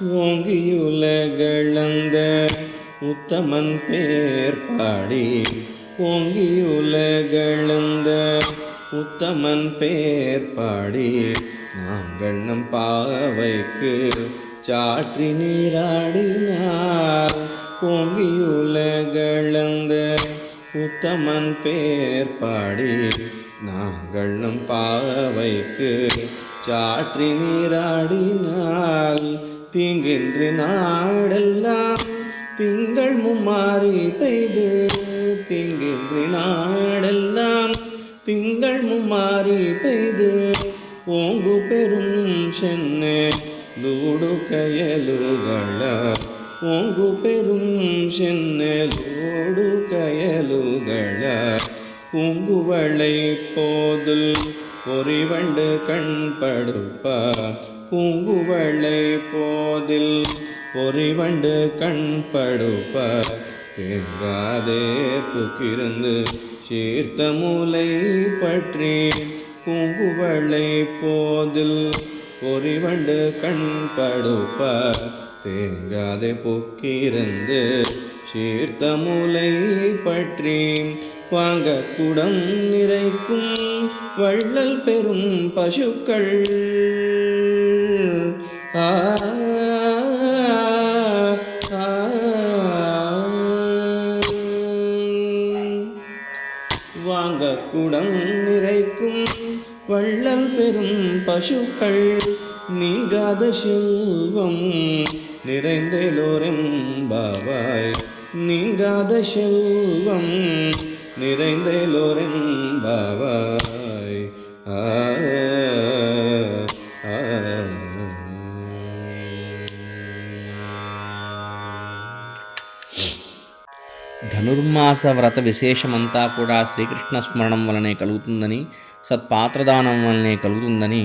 ஓங்கியுலகளந்த உத்தமன் பேர் பாடி ஓங்கியுலகளந்த உத்தமன் பேர் பாடி நாங்கள் நம் பாவைக்கு சாற்றி நீராடினார். ஓங்கியுலகளந்த உத்தமன் பேர் பாடி நாங்கள் நம் பாவைக்கு சாற்றி நீராடினால் தீங்கின்றி நாடெல்லாம் திங்கள் மும்மாறி பெய்து தீங்கின்றி நாடெல்லாம் திங்கள் மும்மாறி பெய்து ஓங்கு பெரும் சென்னை லூடு கயலுಗಳ ஓங்கு பெரும் சென்னலோடு கயலுಗಳ பூங்குவளை போதில் பொறிவண்டு கண்படுப்ப பூங்குவளை போதில் பொறிவண்டு கண்படுப்ப தேங்காதே புக்கிருந்து சீர்த்த மூலை பற்றி பூங்குவளை போதில் பொறிவண்டு கண்படுப்ப தேங்காதே புக்கிருந்து சீர்த்த மூலை பற்றி வாங்க குடம் நிறைக்கும் வள்ளல் பெரும் பசுக்கள் வாங்க குடம் நிறைக்கும் வள்ளல் பெரும் பசுக்கள் நீங்காத செல்வம் நிறைந்தேலோரெம்பாவாய் நீங்காத செல்வம் நிறைந்தேலோரெம்பாவாய். ధనుర్మాస వ్రత విశేషమంతా కూడా శ్రీకృష్ణ స్మరణం వలనే కలుగుతుందని, సత్పాత్రదానం వలనే కలుగుతుందని,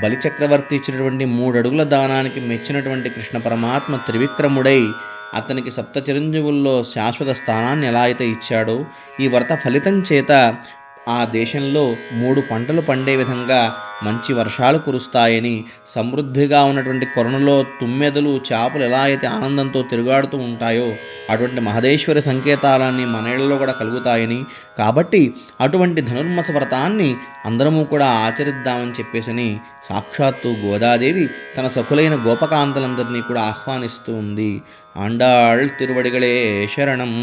బలిచక్రవర్తి ఇచ్చినటువంటి 3 అడుగుల దానానికి మెచ్చినటువంటి కృష్ణ పరమాత్మ త్రివిక్రముడై అతనికి సప్త చిరంజీవుల్లో శాశ్వత స్థానాన్ని ఎలా అయితే ఇచ్చాడో, ఈ వ్రత ఫలితం చేత ఆ దేశంలో 3 పంటలు పండే విధంగా మంచి వర్షాలు కురుస్తాయని, సమృద్ధిగా ఉన్నటువంటి కొరణలో తుమ్మెదలు చేపలు ఎలా అయితే ఆనందంతో తిరుగాడుతూ ఉంటాయో అటువంటి మహదేశ్వరి సంకేతాలన్నీ మన ఇళ్లలో కూడా కలుగుతాయని, కాబట్టి అటువంటి ధనుర్మాస వ్రతాన్ని అందరము కూడా ఆచరిద్దామని చెప్పేసి సాక్షాత్తు గోదాదేవి తన సఖులైన గోపకాంతలందరినీ కూడా ఆహ్వానిస్తూ ఉంది. ఆండాళ్ తిరువడిగళే శరణం.